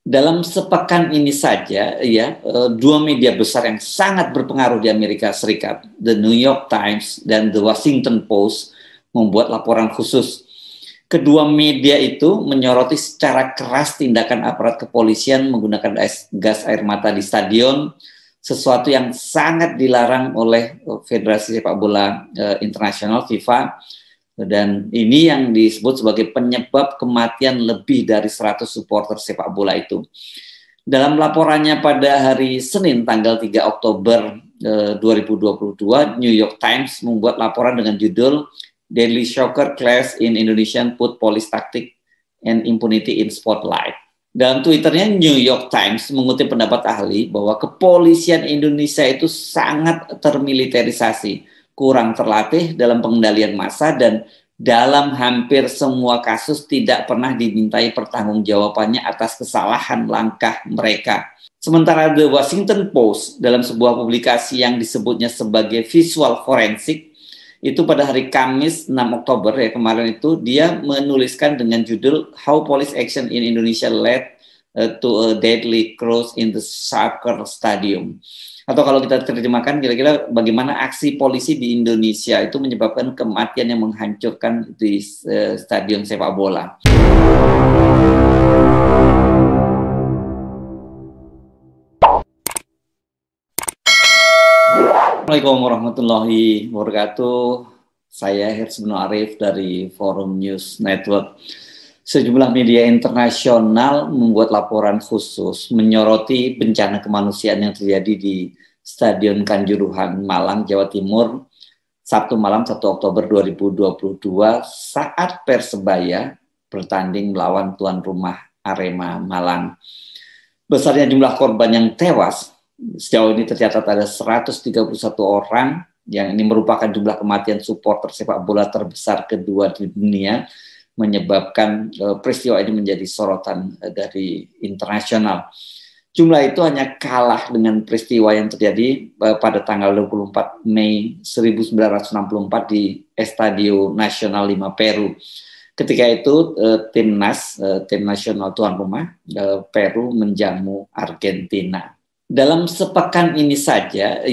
Dalam sepekan ini saja, dua media besar yang sangat berpengaruh di Amerika Serikat, The New York Times dan The Washington Post, membuat laporan khusus. Kedua media itu menyoroti secara keras tindakan aparat kepolisian menggunakan gas air mata di stadion, sesuatu yang sangat dilarang oleh Federasi Sepak Bola Internasional FIFA. Dan ini yang disebut sebagai penyebab kematian lebih dari 100 supporter sepak bola itu. Dalam laporannya pada hari Senin tanggal 3 Oktober 2022, New York Times membuat laporan dengan judul Deadly Shocker Clash in Indonesian Put Police Tactic and Impunity in Spotlight. Dalam Twitternya, New York Times mengutip pendapat ahli bahwa kepolisian Indonesia itu sangat termiliterisasi, kurang terlatih dalam pengendalian massa, dan dalam hampir semua kasus tidak pernah dimintai pertanggungjawabannya atas kesalahan langkah mereka. Sementara The Washington Post dalam sebuah publikasi yang disebutnya sebagai visual forensik, itu pada hari Kamis 6 Oktober kemarin itu, dia menuliskan dengan judul How Police Action in Indonesia Led to a Deadly Cross in the Soccer Stadium. Atau kalau kita terjemahkan, kira-kira bagaimana aksi polisi di Indonesia itu menyebabkan kematian yang menghancurkan di stadion sepak bola. Assalamualaikum warahmatullahi wabarakatuh. Saya Hersbino Arif dari Forum News Network. Sejumlah media internasional membuat laporan khusus menyoroti bencana kemanusiaan yang terjadi di Stadion Kanjuruhan, Malang, Jawa Timur, Sabtu malam 1 Oktober 2022 saat Persebaya bertanding melawan tuan rumah Arema Malang. Besarnya jumlah korban yang tewas, sejauh ini tercatat ada 131 orang, yang ini merupakan jumlah kematian supporter sepak bola terbesar kedua di dunia, menyebabkan peristiwa ini menjadi sorotan dari internasional. Jumlah itu hanya kalah dengan peristiwa yang terjadi pada tanggal 24 Mei 1964 di Estadio Nacional 5 Peru. Ketika itu tim nasional tuan rumah Peru menjamu Argentina. Dalam sepekan ini saja,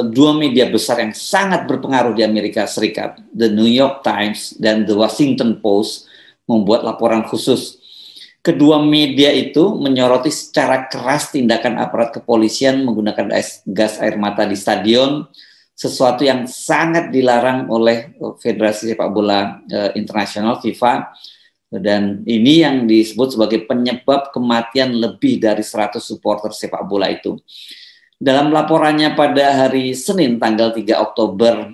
dua media besar yang sangat berpengaruh di Amerika Serikat, The New York Times dan The Washington Post, membuat laporan khusus. Kedua media itu menyoroti secara keras tindakan aparat kepolisian menggunakan gas air mata di stadion, sesuatu yang sangat dilarang oleh Federasi Sepak Bola Internasional FIFA. Dan ini yang disebut sebagai penyebab kematian lebih dari 100 supporter sepak bola itu. Dalam laporannya pada hari Senin tanggal 3 Oktober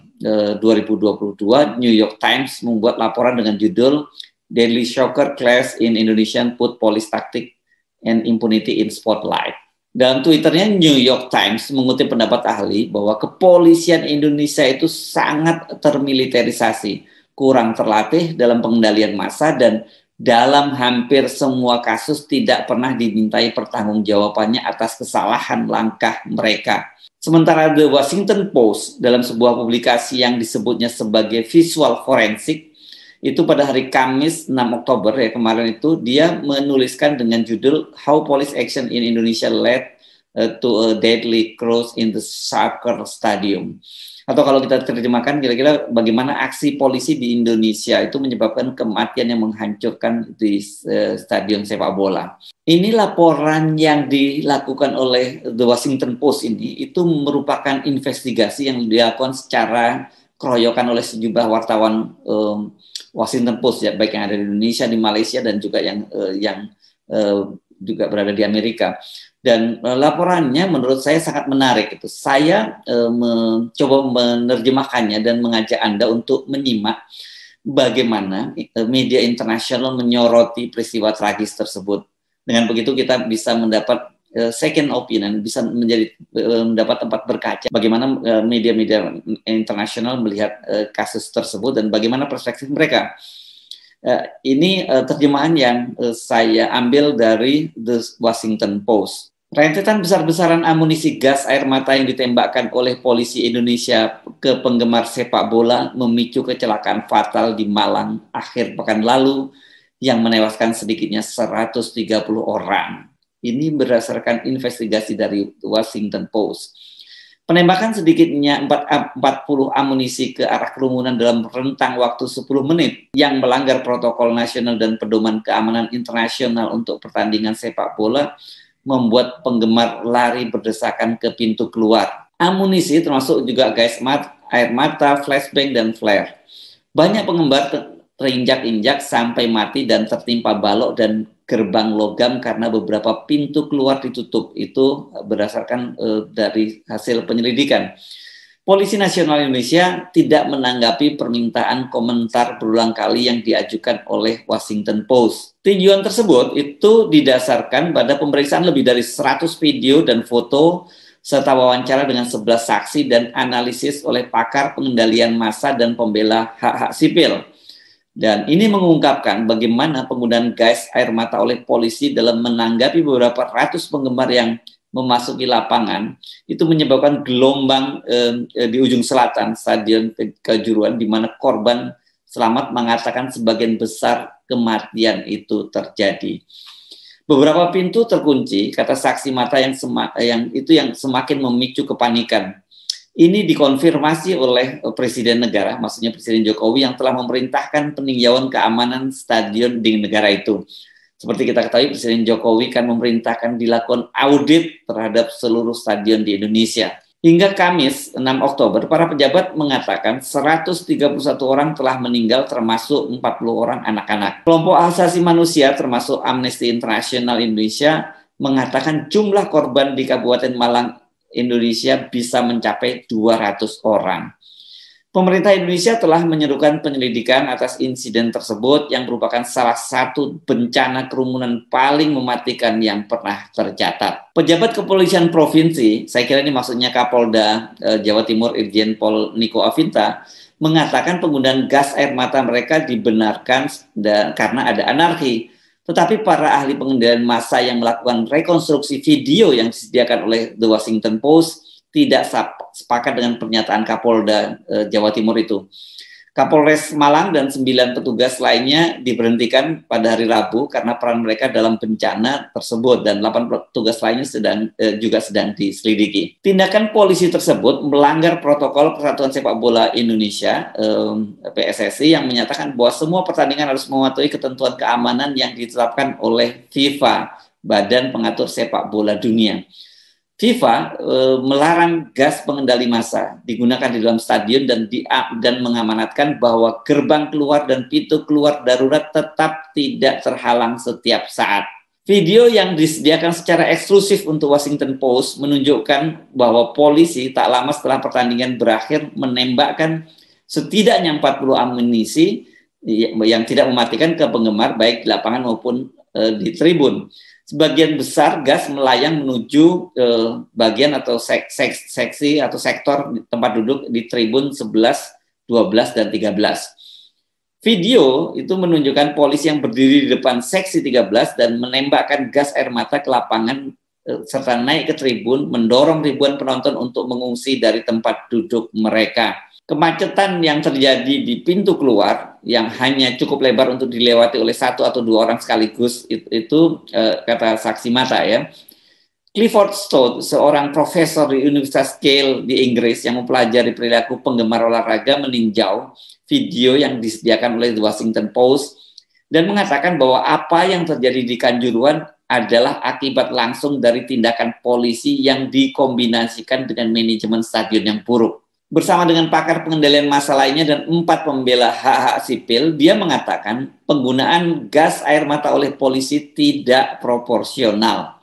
2022, New York Times membuat laporan dengan judul Deadly Shocker Clash in Indonesian Put Police Tactic and Impunity in Spotlight. Dalam Twitternya, New York Times mengutip pendapat ahli bahwa kepolisian Indonesia itu sangat termiliterisasi, kurang terlatih dalam pengendalian massa, dan dalam hampir semua kasus tidak pernah dimintai pertanggungjawabannya atas kesalahan langkah mereka. Sementara The Washington Post dalam sebuah publikasi yang disebutnya sebagai visual forensik, itu pada hari Kamis 6 Oktober kemarin itu, dia menuliskan dengan judul How Police Action in Indonesia Led to a Deadly Cross in the Soccer Stadium. Atau kalau kita terjemahkan, kira-kira bagaimana aksi polisi di Indonesia itu menyebabkan kematian yang menghancurkan di stadion sepak bola. Ini laporan yang dilakukan oleh The Washington Post ini, itu merupakan investigasi yang dilakukan secara keroyokan oleh sejumlah wartawan Washington Post, ya, baik yang ada di Indonesia, di Malaysia, dan juga yang juga berada di Amerika. Dan laporannya menurut saya sangat menarik. Itu saya mencoba menerjemahkannya dan mengajak Anda untuk menyimak bagaimana media internasional menyoroti peristiwa tragis tersebut. Dengan begitu kita bisa mendapat second opinion, bisa mendapat tempat berkaca bagaimana media-media internasional melihat kasus tersebut dan bagaimana perspektif mereka. Ini terjemahan yang saya ambil dari The Washington Post. Rentetan besar-besaran amunisi gas air mata yang ditembakkan oleh polisi Indonesia ke penggemar sepak bola memicu kecelakaan fatal di Malang akhir pekan lalu yang menewaskan sedikitnya 130 orang. Ini berdasarkan investigasi dari Washington Post. Penembakan sedikitnya 40 amunisi ke arah kerumunan dalam rentang waktu 10 menit yang melanggar protokol nasional dan pedoman keamanan internasional untuk pertandingan sepak bola membuat penggemar lari berdesakan ke pintu keluar. Amunisi termasuk juga gas air mata, flashbang, dan flare. Banyak penggemar terinjak-injak sampai mati dan tertimpa balok dan gerbang logam karena beberapa pintu keluar ditutup. Itu berdasarkan dari hasil penyelidikan. Polisi Nasional Indonesia tidak menanggapi permintaan komentar berulang kali yang diajukan oleh Washington Post. Tinjauan tersebut itu didasarkan pada pemeriksaan lebih dari 100 video dan foto serta wawancara dengan 11 saksi dan analisis oleh pakar pengendalian massa dan pembela hak-hak sipil. Dan ini mengungkapkan bagaimana penggunaan gas air mata oleh polisi dalam menanggapi beberapa ratus penggemar yang memasuki lapangan itu menyebabkan gelombang di ujung selatan Stadion Kejuruan, di mana korban selamat mengatakan sebagian besar kematian itu terjadi. Beberapa pintu terkunci, kata saksi mata yang semakin memicu kepanikan. Ini dikonfirmasi oleh Presiden negara, maksudnya Presiden Jokowi yang telah memerintahkan peninjauan keamanan stadion di negara itu. Seperti kita ketahui, Presiden Jokowi kan memerintahkan dilakukan audit terhadap seluruh stadion di Indonesia. Hingga Kamis 6 Oktober, para pejabat mengatakan 131 orang telah meninggal termasuk 40 orang anak-anak. Kelompok hak asasi manusia termasuk Amnesty International Indonesia mengatakan jumlah korban di Kabupaten Malang Indonesia bisa mencapai 200 orang. Pemerintah Indonesia telah menyerukan penyelidikan atas insiden tersebut yang merupakan salah satu bencana kerumunan paling mematikan yang pernah tercatat. Pejabat kepolisian provinsi, saya kira ini maksudnya Kapolda Jawa Timur Irjen Pol Niko Afinta, mengatakan penggunaan gas air mata mereka dibenarkan karena ada anarki. Tetapi para ahli pengendalian massa yang melakukan rekonstruksi video yang disediakan oleh The Washington Post tidak sepakat dengan pernyataan Kapolda Jawa Timur itu. Kapolres Malang dan 9 petugas lainnya diberhentikan pada hari Rabu karena peran mereka dalam bencana tersebut, dan 8 petugas lainnya juga sedang diselidiki. Tindakan polisi tersebut melanggar protokol Persatuan Sepak Bola Indonesia PSSI yang menyatakan bahwa semua pertandingan harus mematuhi ketentuan keamanan yang ditetapkan oleh FIFA, Badan Pengatur Sepak Bola Dunia. FIFA melarang gas pengendali massa digunakan di dalam stadion dan mengamanatkan bahwa gerbang keluar dan pintu keluar darurat tetap tidak terhalang setiap saat. Video yang disediakan secara eksklusif untuk Washington Post menunjukkan bahwa polisi tak lama setelah pertandingan berakhir menembakkan setidaknya 40 amunisi yang tidak mematikan ke penggemar baik di lapangan maupun di tribun. Sebagian besar gas melayang menuju bagian atau seksi atau sektor tempat duduk di tribun 11, 12, dan 13. Video itu menunjukkan polisi yang berdiri di depan seksi 13 dan menembakkan gas air mata ke lapangan serta naik ke tribun, mendorong ribuan penonton untuk mengungsi dari tempat duduk mereka. Kemacetan yang terjadi di pintu keluar yang hanya cukup lebar untuk dilewati oleh 1 atau 2 orang sekaligus itu kata saksi mata ya. Clifford Stott, seorang profesor di Universitas Yale di Inggris yang mempelajari perilaku penggemar olahraga, meninjau video yang disediakan oleh The Washington Post dan mengatakan bahwa apa yang terjadi di Kanjuruhan adalah akibat langsung dari tindakan polisi yang dikombinasikan dengan manajemen stadion yang buruk. Bersama dengan pakar pengendalian massa lainnya dan 4 pembela hak-hak sipil, dia mengatakan penggunaan gas air mata oleh polisi tidak proporsional.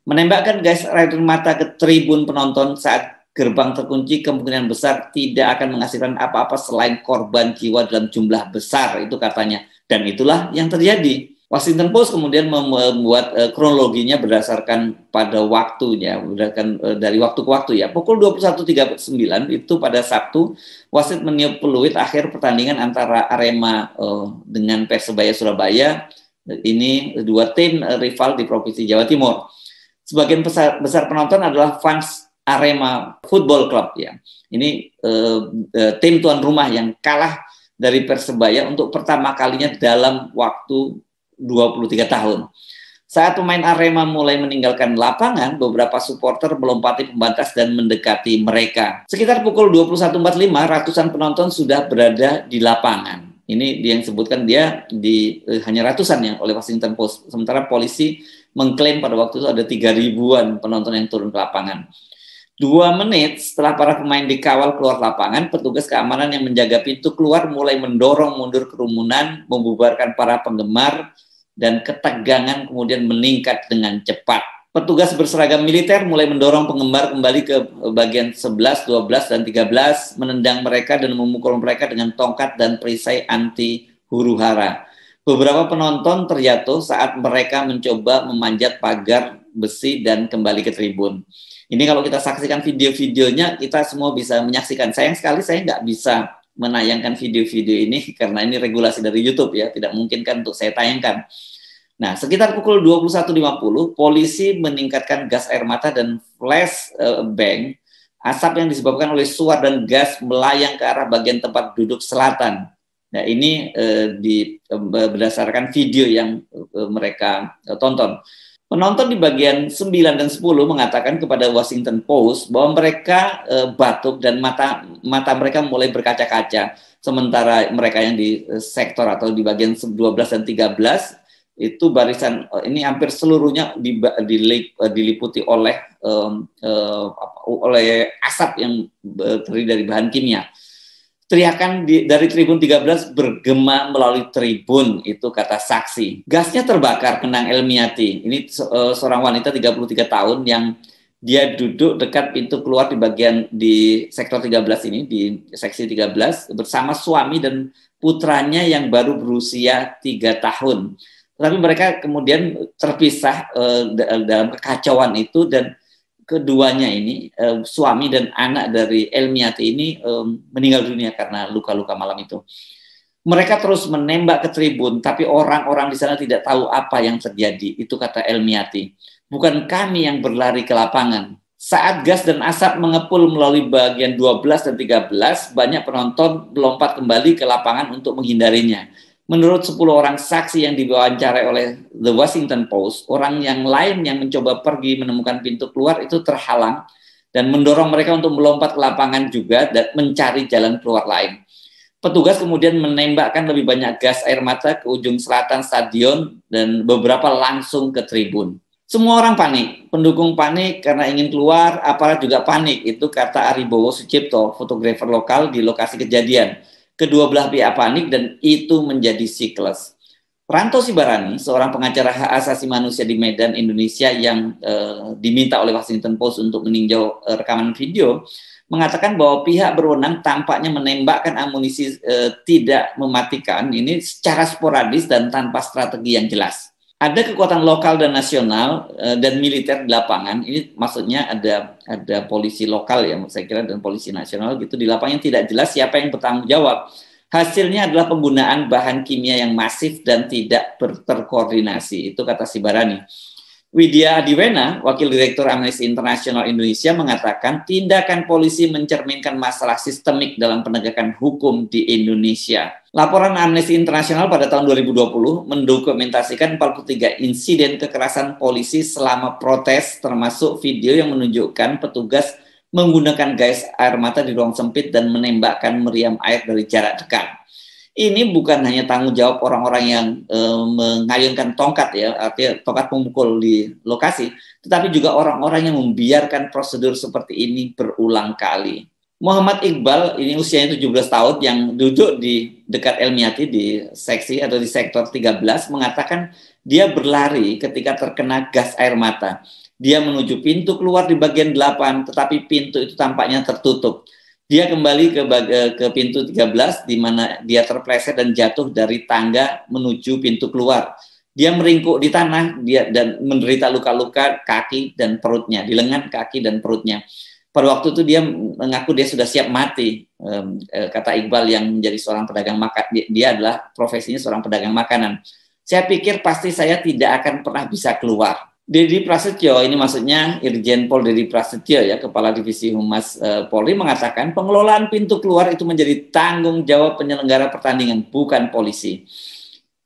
Menembakkan gas air mata ke tribun penonton saat gerbang terkunci kemungkinan besar tidak akan menghasilkan apa-apa selain korban jiwa dalam jumlah besar, itu katanya. Dan itulah yang terjadi. Washington Post kemudian membuat kronologinya berdasarkan pada waktunya, berdasarkan dari waktu ke waktu ya. Pukul 21.39 itu pada Sabtu, wasit meniup peluit akhir pertandingan antara Arema dengan Persebaya Surabaya. Ini 2 tim rival di Provinsi Jawa Timur. Sebagian besar penonton adalah fans Arema Football Club ya. Ini tim tuan rumah yang kalah dari Persebaya untuk pertama kalinya dalam waktu 23 tahun. Saat pemain Arema mulai meninggalkan lapangan, beberapa supporter melompati pembatas dan mendekati mereka. Sekitar pukul 21.45, ratusan penonton sudah berada di lapangan. Ini yang disebutkan dia hanya ratusan ya oleh Washington Post. Sementara polisi mengklaim pada waktu itu ada 3.000-an penonton yang turun ke lapangan. 2 menit setelah para pemain dikawal keluar lapangan, petugas keamanan yang menjaga pintu keluar mulai mendorong mundur kerumunan, membubarkan para penggemar, dan ketegangan kemudian meningkat dengan cepat. Petugas berseragam militer mulai mendorong penggemar kembali ke bagian 11, 12, dan 13, menendang mereka dan memukul mereka dengan tongkat dan perisai anti huru-hara. Beberapa penonton terjatuh saat mereka mencoba memanjat pagar besi dan kembali ke tribun. Ini kalau kita saksikan video-videonya, kita semua bisa menyaksikan. Sayang sekali saya nggak bisa menayangkan video-video ini karena ini regulasi dari YouTube ya, tidak mungkin kan untuk saya tayangkan. Nah, sekitar pukul 21.50, polisi meningkatkan gas air mata dan flash bang. Asap yang disebabkan oleh suar dan gas melayang ke arah bagian tempat duduk selatan. Nah, ini berdasarkan video yang mereka tonton. Penonton di bagian 9 dan 10 mengatakan kepada Washington Post bahwa mereka batuk dan mata mereka mulai berkaca-kaca. Sementara mereka yang di sektor atau di bagian 12 dan 13 itu barisan ini hampir seluruhnya diliputi oleh asap yang terdiri dari bahan kimia. Teriakan dari tribun 13 bergema melalui tribun, itu kata saksi. Gasnya terbakar, kenang Elmiati. Ini seorang wanita 33 tahun yang dia duduk dekat pintu keluar di sektor 13 ini, di seksi 13, bersama suami dan putranya yang baru berusia 3 tahun. Tapi mereka kemudian terpisah dalam kekacauan itu, dan keduanya ini, suami dan anak dari Elmiati ini meninggal dunia karena luka-luka malam itu. Mereka terus menembak ke tribun, tapi orang-orang di sana tidak tahu apa yang terjadi. Itu kata Elmiati. Bukan kami yang berlari ke lapangan. Saat gas dan asap mengepul melalui bagian 12 dan 13, banyak penonton melompat kembali ke lapangan untuk menghindarinya. Menurut 10 orang saksi yang diwawancarai oleh The Washington Post, orang yang lain yang mencoba pergi menemukan pintu keluar itu terhalang dan mendorong mereka untuk melompat ke lapangan juga dan mencari jalan keluar lain. Petugas kemudian menembakkan lebih banyak gas air mata ke ujung selatan stadion dan beberapa langsung ke tribun. Semua orang panik, pendukung panik karena ingin keluar, aparat juga panik. Itu kata Aribowo Sucipto, fotografer lokal di lokasi kejadian. Kedua belah pihak panik dan itu menjadi siklus. Ranto Sibarani, seorang pengacara hak asasi manusia di Medan, Indonesia yang diminta oleh Washington Post untuk meninjau rekaman video, mengatakan bahwa pihak berwenang tampaknya menembakkan amunisi tidak mematikan ini secara sporadis dan tanpa strategi yang jelas. Ada kekuatan lokal dan nasional dan militer di lapangan. Ini maksudnya ada polisi lokal ya, saya kira, dan polisi nasional gitu di lapangan yang tidak jelas siapa yang bertanggung jawab. Hasilnya adalah penggunaan bahan kimia yang masif dan tidak terkoordinasi. Itu kata Sibarani. Widya Adiwena, Wakil Direktur Amnesty International Indonesia, mengatakan tindakan polisi mencerminkan masalah sistemik dalam penegakan hukum di Indonesia. Laporan Amnesty International pada tahun 2020 mendokumentasikan 43 insiden kekerasan polisi selama protes, termasuk video yang menunjukkan petugas menggunakan gas air mata di ruang sempit dan menembakkan meriam air dari jarak dekat. Ini bukan hanya tanggung jawab orang-orang yang mengayunkan tongkat ya, artinya tongkat pemukul di lokasi, tetapi juga orang-orang yang membiarkan prosedur seperti ini berulang kali. Muhammad Iqbal, ini usianya 17 tahun, yang duduk di dekat Elmiati di seksi atau di sektor 13, mengatakan dia berlari ketika terkena gas air mata. Dia menuju pintu keluar di bagian 8, tetapi pintu itu tampaknya tertutup. Dia kembali ke pintu 13 di mana dia terpleset dan jatuh dari tangga menuju pintu keluar. Dia meringkuk di tanah dan menderita luka-luka kaki dan perutnya, di lengan, kaki, dan perutnya. Pada waktu itu dia mengaku dia sudah siap mati. Kata Iqbal yang menjadi seorang pedagang makanan, dia adalah profesinya seorang pedagang makanan. Saya pikir pasti saya tidak akan pernah bisa keluar. Dedi Prasetyo, ini maksudnya Irjen Pol Dedi Prasetyo ya, Kepala Divisi Humas Polri, mengatakan pengelolaan pintu keluar itu menjadi tanggung jawab penyelenggara pertandingan, bukan polisi.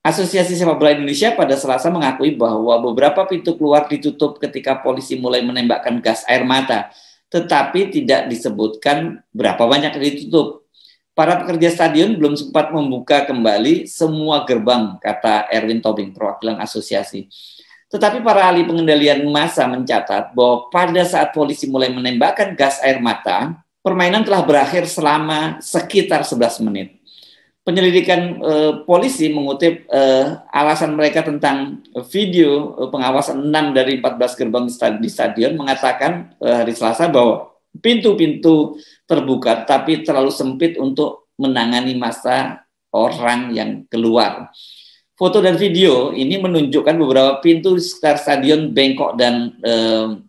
Asosiasi Sepak Bola Indonesia pada Selasa mengakui bahwa beberapa pintu keluar ditutup ketika polisi mulai menembakkan gas air mata, tetapi tidak disebutkan berapa banyak yang ditutup. Para pekerja stadion belum sempat membuka kembali semua gerbang, kata Erwin Tobing, perwakilan asosiasi. Tetapi para ahli pengendalian massa mencatat bahwa pada saat polisi mulai menembakkan gas air mata, permainan telah berakhir selama sekitar 11 menit. Penyelidikan polisi mengutip alasan mereka tentang video pengawasan 6 dari 14 gerbang di stadion mengatakan hari Selasa bahwa pintu-pintu terbuka tapi terlalu sempit untuk menangani massa orang yang keluar. Foto dan video ini menunjukkan beberapa pintu di sekitar stadion bengkok dan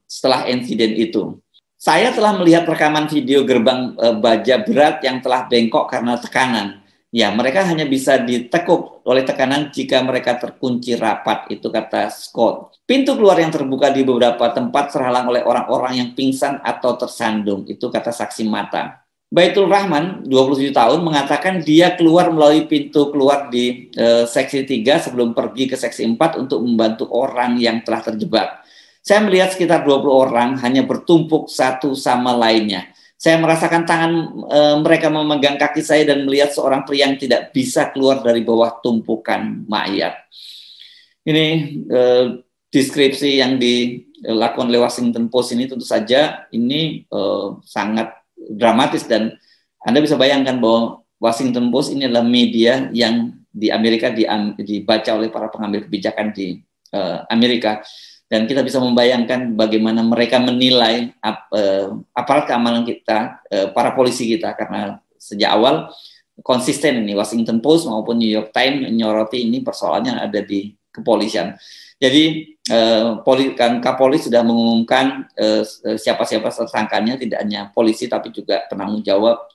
setelah insiden itu. Saya telah melihat rekaman video gerbang baja berat yang telah bengkok karena tekanan. Ya, mereka hanya bisa ditekuk oleh tekanan jika mereka terkunci rapat, itu kata Scott. Pintu keluar yang terbuka di beberapa tempat terhalang oleh orang-orang yang pingsan atau tersandung, itu kata saksi mata. Baitul Rahman, 27 tahun, mengatakan dia keluar melalui pintu keluar di seksi 3 sebelum pergi ke seksi 4 untuk membantu orang yang telah terjebak. Saya melihat sekitar 20 orang hanya bertumpuk satu sama lainnya. Saya merasakan tangan mereka memegang kaki saya dan melihat seorang pria yang tidak bisa keluar dari bawah tumpukan mayat. Ini deskripsi yang dilakukan oleh Washington Post ini tentu saja ini sangat dramatis, dan Anda bisa bayangkan bahwa Washington Post ini adalah media yang di Amerika dibaca oleh para pengambil kebijakan di Amerika. Dan kita bisa membayangkan bagaimana mereka menilai aparat keamanan kita, para polisi kita, karena sejak awal konsisten ini Washington Post maupun New York Times menyoroti ini persoalannya ada di kepolisian. Jadi Kapolri sudah mengumumkan siapa-siapa tersangkanya, tidak hanya polisi tapi juga penanggung jawab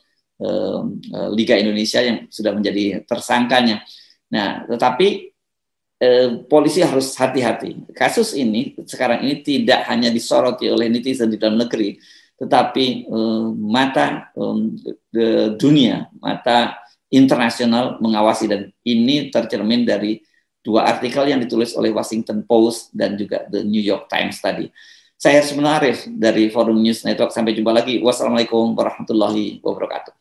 Liga Indonesia yang sudah menjadi tersangkanya. Nah, tetapi polisi harus hati-hati. Kasus ini sekarang ini tidak hanya disoroti oleh netizen di dalam negeri, tetapi mata dunia, mata internasional mengawasi, dan ini tercermin dari dua artikel yang ditulis oleh Washington Post dan juga The New York Times tadi. Saya Hersmono Arif dari Forum News Network. Sampai jumpa lagi. Wassalamualaikum warahmatullahi wabarakatuh.